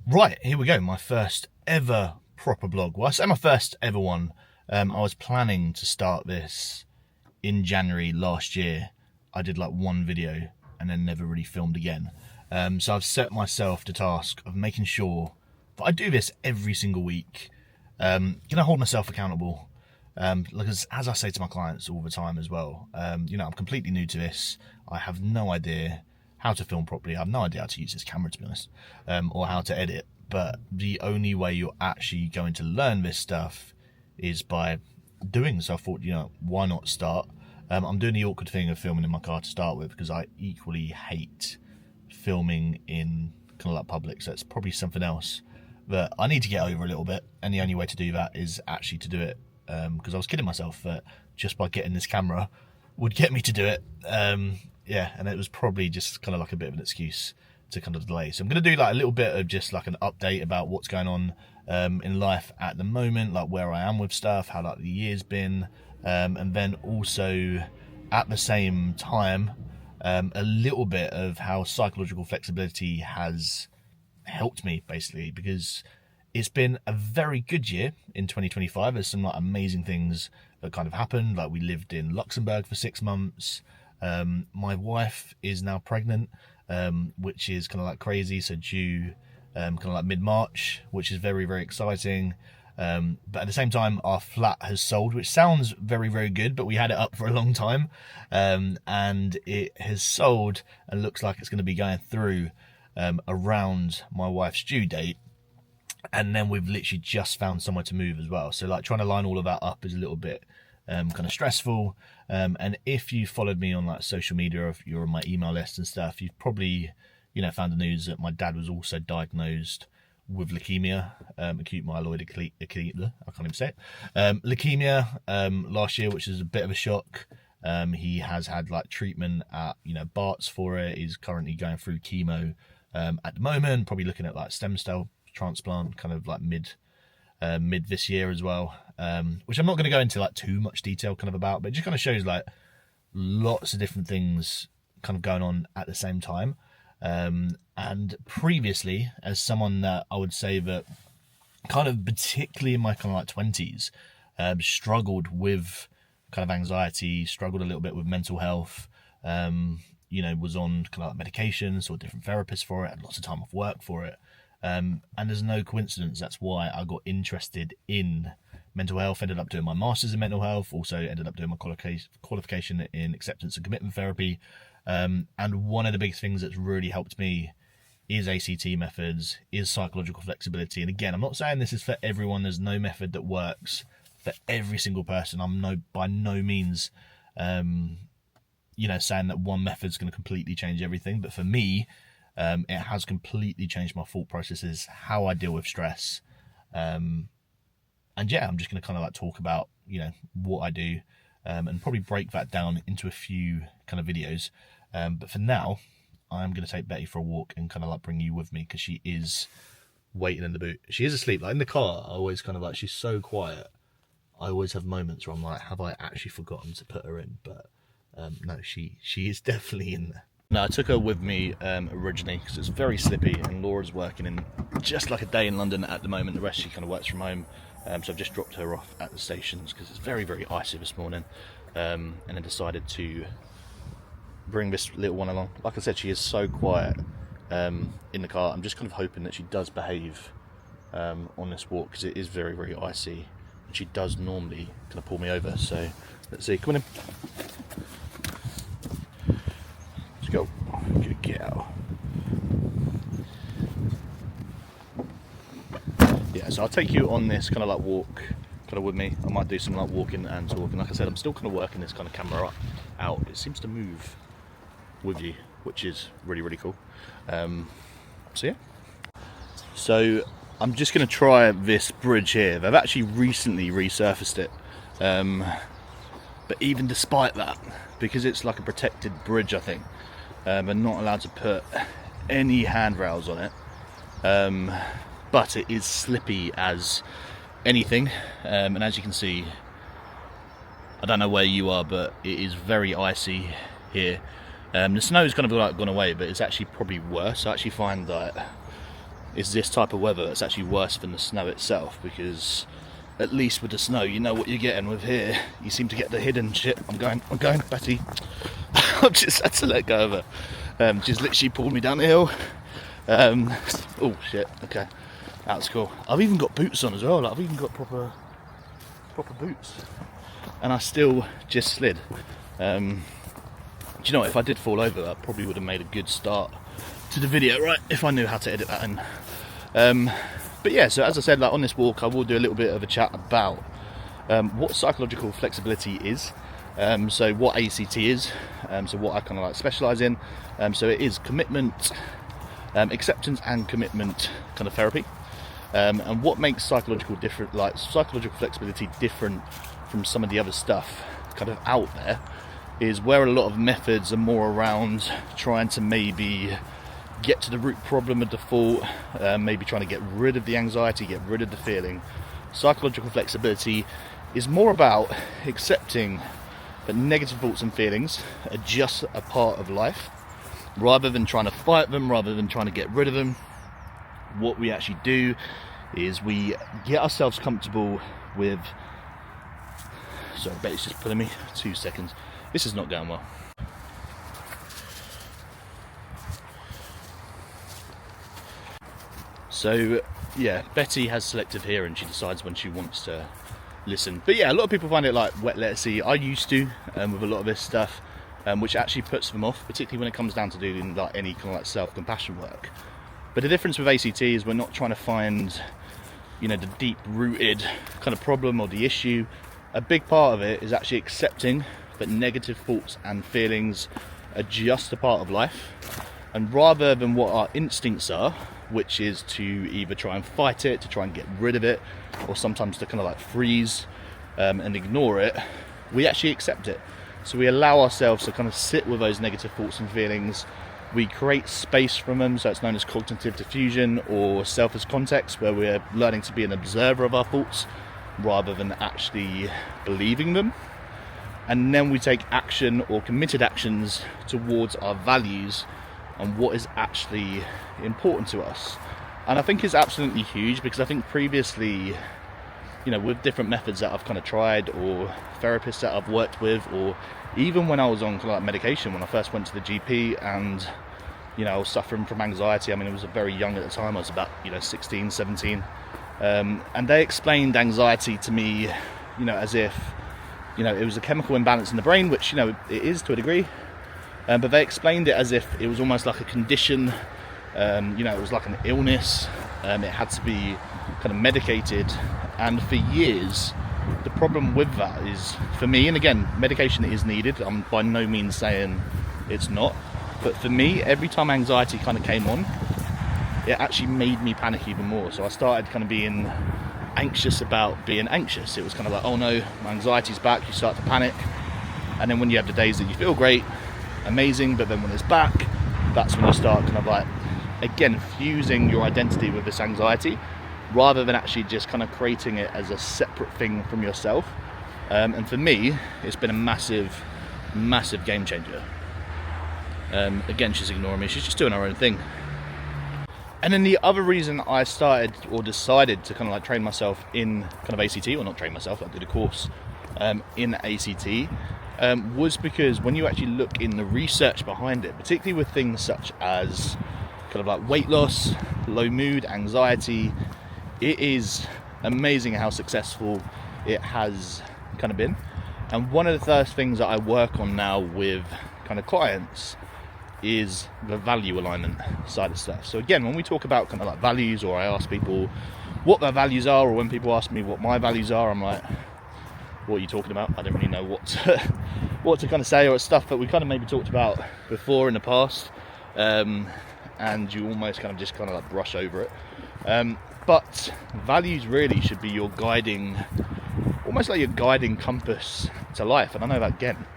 Right, here we go. My first ever proper blog. Well, I say my first ever one. I was planning to start this in January last year. I did like one video and then never really filmed again. So I've set myself the task of making sure that I do this every single week. Can I hold myself accountable? Because as I say to my clients all the time as well, I'm completely new to this. I have no idea how to film properly. I have no idea how to use this camera, to be honest, or how to edit. But the only way you're actually going to learn this stuff is by doing. So I thought, why not start? I'm doing the awkward thing of filming in my car to start with because I equally hate filming in kind of like public. So it's probably something else that I need to get over a little bit. And the only way to do that is actually to do it. Because I was kidding myself that just by getting this camera would get me to do it. And it was probably just kind of like a bit of an excuse to kind of delay. So I'm going to do like a little bit of just like an update about what's going on in life at the moment, like where I am with stuff, how like the year's been, and then also at the same time a little bit of how psychological flexibility has helped me, basically, because it's been a very good year in 2025. There's some like amazing things that kind of happened. Like we lived in Luxembourg for 6 months. My wife is now pregnant, which is kind of like crazy. So due kind of like mid-March, which is very, very exciting. But at the same time, our flat has sold, which sounds very, very good, but we had it up for a long time. And it has sold and looks like it's going to be going through around my wife's due date. And then we've literally just found somewhere to move as well. So like trying to line all of that up is a little bit kind of stressful. And if you followed me on like social media, or if you're on my email list and stuff, you've probably, found the news that my dad was also diagnosed with leukemia, acute myeloid leukemia. I can't even say it. Leukemia last year, which is a bit of a shock. He has had like treatment at, Barts for it. He's currently going through chemo at the moment, probably looking at like stem cell transplant kind of like mid this year as well, which I'm not going to go into like too much detail kind of about, but it just kind of shows like lots of different things kind of going on at the same time. And previously, as someone that I would say that kind of particularly in my kind of like 20s struggled with kind of anxiety, struggled a little bit with mental health, was on kind of like medications or different therapists for it, had lots of time off work for it. And there's no coincidence that's why I got interested in mental health, ended up doing my master's in mental health, also ended up doing my qualification in acceptance and commitment therapy. And one of the big things that's really helped me is ACT methods, is psychological flexibility. And again, I'm not saying this is for everyone. There's no method that works for every single person. I'm by no means, saying that one method's going to completely change everything. But for me, it has completely changed my thought processes, how I deal with stress. I'm just going to kind of like talk about, what I do, and probably break that down into a few kind of videos. But for now, I'm going to take Betty for a walk and kind of like bring you with me because she is waiting in the boot. She is asleep. Like in the car, I always kind of like, she's so quiet. I always have moments where I'm like, have I actually forgotten to put her in? But no, she is definitely in there. No, I took her with me originally because it's very slippy, and Laura's working in just like a day in London at the moment. The rest she kind of works from home, so I've just dropped her off at the stations because it's very, very icy this morning, and then decided to bring this little one along. Like I said, she is so quiet in the car. I'm just kind of hoping that she does behave on this walk because it is very, very icy, and she does normally kind of pull me over. So let's see. Come on in. Go. Good girl. Yeah, so I'll take you on this kind of like walk kind of with me. I might do some like walking and talking. Like I said, I'm still kind of working this kind of camera out. It seems to move with you, which is really, really cool. So yeah. So I'm just going to try this bridge here. They've actually recently resurfaced it. But even despite that, because it's like a protected bridge, I think, and not allowed to put any handrails on it, but it is slippy as anything, and as you can see, I don't know where you are, but it is very icy here. The snow's kind of like gone away, but it's actually probably worse. I actually find that is this type of weather that's actually worse than the snow itself, because at least with the snow you know what you're getting. With here you seem to get the hidden shit. I'm going Betty. I've just had to let go of her. She's literally pulled me down the hill. Oh shit, okay, that's cool. I've even got boots on as well, like I've even got proper boots, and I still just slid. Do you know what, if I did fall over, that probably would have made a good start to the video, right, if I knew how to edit that in. But yeah, so as I said, like on this walk I will do a little bit of a chat about what psychological flexibility is, so what ACT is, so what I kind of like specialise in. So it is commitment, acceptance and commitment kind of therapy, and what makes psychological flexibility different from some of the other stuff kind of out there is where a lot of methods are more around trying to maybe get to the root problem of the fault, maybe trying to get rid of the anxiety, get rid of the feeling. Psychological flexibility is more about accepting that negative thoughts and feelings are just a part of life, rather than trying to fight them, rather than trying to get rid of them. What we actually do is we get ourselves comfortable with... Sorry, Betty's just pulling me. 2 seconds. This is not going well. So yeah, Betty has selective hearing. She decides when she wants to listen. But yeah, a lot of people find it like wet lettucey. I used to with a lot of this stuff, which actually puts them off, particularly when it comes down to doing like any kind of like self-compassion work. But the difference with ACT is we're not trying to find, you know, the deep-rooted kind of problem or the issue. A big part of it is actually accepting that negative thoughts and feelings are just a part of life, and rather than what our instincts are, which is to either try and fight it, to try and get rid of it, or sometimes to kind of like freeze and ignore it, we actually accept it. So we allow ourselves to kind of sit with those negative thoughts and feelings. We create space from them, so it's known as cognitive diffusion or self as context, where we're learning to be an observer of our thoughts rather than actually believing them. And then we take action or committed actions towards our values and what is actually important to us. And I think it's absolutely huge, because I think previously, you know, with different methods that I've kind of tried, or therapists that I've worked with, or even when I was on kind of like medication, when I first went to the GP and, you know, I was suffering from anxiety. I mean, I was very young at the time. I was about, 16, 17. And they explained anxiety to me, as if, it was a chemical imbalance in the brain, which, it is to a degree. But they explained it as if it was almost like a condition, it was like an illness. It had to be kind of medicated. And for years, the problem with that is, for me, and again, medication is needed. I'm by no means saying it's not. But for me, every time anxiety kind of came on, it actually made me panic even more. So I started kind of being anxious about being anxious. It was kind of like, oh no, my anxiety's back. You start to panic. And then when you have the days that you feel great, amazing, but then when it's back, that's when you start kind of like, again, fusing your identity with this anxiety, rather than actually just kind of creating it as a separate thing from yourself. And for me, it's been a massive, massive game changer. Again, she's ignoring me. She's just doing her own thing. And then the other reason I started or decided to kind of like train myself in kind of ACT, or not train myself, I did a course in ACT, was because when you actually look in the research behind it, particularly with things such as kind of like weight loss, low mood, anxiety, it is amazing how successful it has kind of been. And one of the first things that I work on now with kind of clients is the value alignment side of stuff. So again, when we talk about kind of like values, or I ask people what their values are, or when people ask me what my values are, I'm like, what are you talking about? I don't really know what to kind of say, or it's stuff that we kind of maybe talked about before in the past, and you almost kind of just kind of like brush over it. But values really should be your guiding, almost like your guiding compass to life. And I know that, again,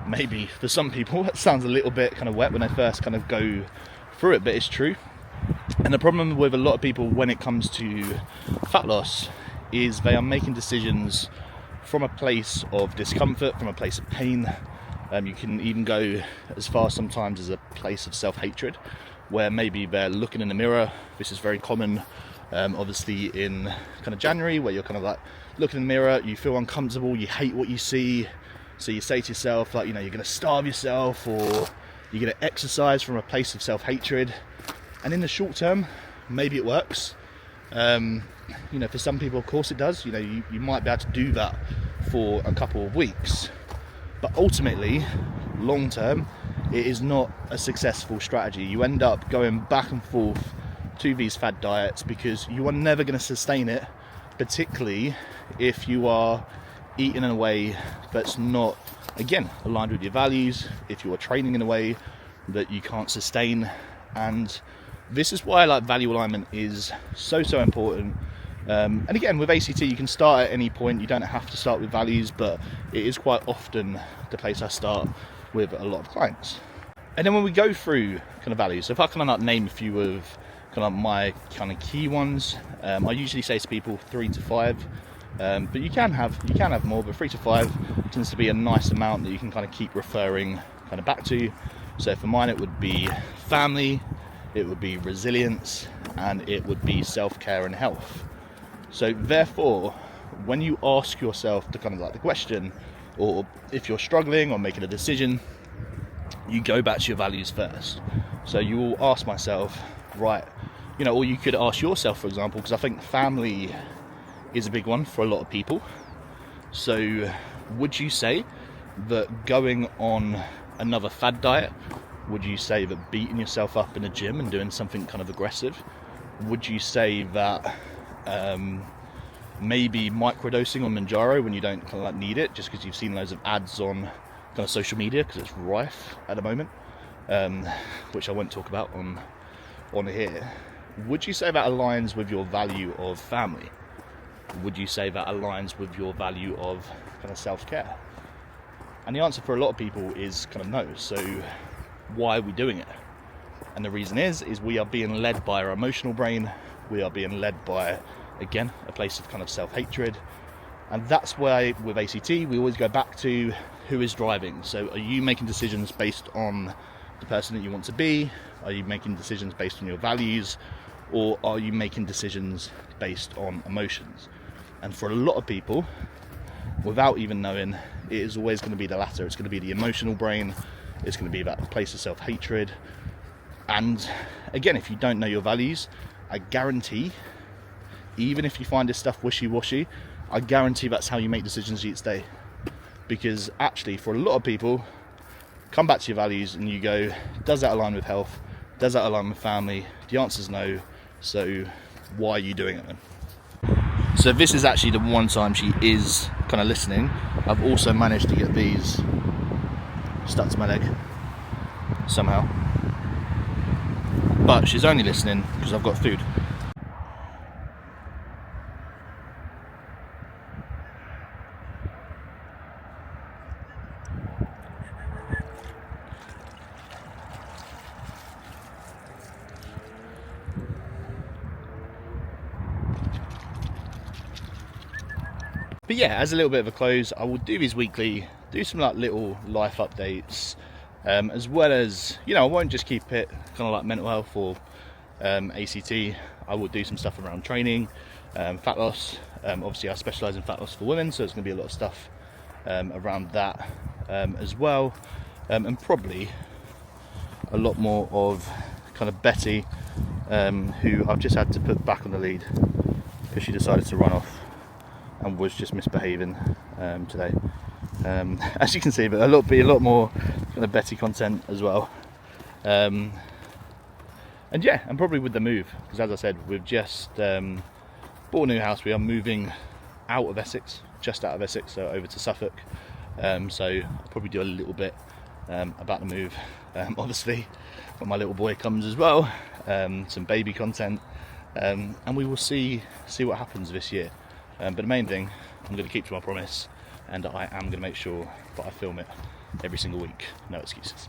maybe for some people that sounds a little bit kind of wet when they first kind of go through it, but it's true. And the problem with a lot of people when it comes to fat loss is they are making decisions from a place of discomfort, from a place of pain. You can even go as far sometimes as a place of self-hatred, where maybe they're looking in the mirror. This is very common, obviously in kind of January, where you're kind of like looking in the mirror, you feel uncomfortable, you hate what you see, so you say to yourself, like, you know, you're going to starve yourself, or you're going to exercise from a place of self-hatred. And in the short term, maybe it works. You know, for some people, of course it does. You know, you might be able to do that for a couple of weeks, but ultimately, long term, it is not a successful strategy. You end up going back and forth to these fad diets because you are never going to sustain it, particularly if you are eating in a way that's not, again, aligned with your values, if you are training in a way that you can't sustain. And this is why, like, value alignment is so important. And again, with ACT, you can start at any point. You don't have to start with values, but it is quite often the place I start with a lot of clients. And then when we go through kind of values, so if I kind of like name a few of kind of my kind of key ones, I usually say to people 3 to 5, but you can have more, but 3 to 5 tends to be a nice amount that you can kind of keep referring kind of back to. So for mine, it would be family, it would be resilience, and it would be self-care and health. So therefore, when you ask yourself the kind of like the question, or if you're struggling or making a decision, you go back to your values first. So you will ask myself, right, you know, or you could ask yourself, for example, because I think family is a big one for a lot of people. So would you say that going on another fad diet, would you say that beating yourself up in a gym and doing something kind of aggressive, would you say that maybe microdosing on Mounjaro when you don't kind of like need it, just because you've seen loads of ads on kind of social media, because it's rife at the moment, which I won't talk about on here. Would you say that aligns with your value of family? Would you say that aligns with your value of kind of self-care? And the answer for a lot of people is kind of no. So why are we doing it? And the reason is we are being led by our emotional brain. We are being led by, again, a place of kind of self-hatred. And that's why with ACT, we always go back to who is driving. So are you making decisions based on the person that you want to be? Are you making decisions based on your values? Or are you making decisions based on emotions? And for a lot of people, without even knowing, it is always going to be the latter. It's going to be the emotional brain. It's going to be that place of self-hatred. And again, if you don't know your values, I guarantee, even if you find this stuff wishy-washy, I guarantee that's how you make decisions each day. Because actually, for a lot of people, come back to your values and you go, does that align with health? Does that align with family? The answer is no. So why are you doing it then? So this is actually the one time she is kind of listening. I've also managed to get these stuck to my leg somehow. But she's only listening because I've got food. But yeah, as a little bit of a close, I will do these weekly, do some like little life updates, as well as, you know, I won't just keep it kind of like mental health or ACT. I will do some stuff around training, fat loss. Obviously I specialise in fat loss for women, so it's going to be a lot of stuff around that as well, and probably a lot more of kind of Betty, who I've just had to put back on the lead because she decided to run off and was just misbehaving today. As you can see, but be a lot more kind of Betty content as well. And yeah, and probably with the move, because as I said, we've just bought a new house. We are moving out of Essex, just out of Essex, so over to Suffolk. So I'll probably do a little bit about the move. Obviously, when my little boy comes as well, some baby content, and we will see what happens this year. But the main thing, I'm going to keep to my promise, and I am going to make sure that I film it every single week. No excuses.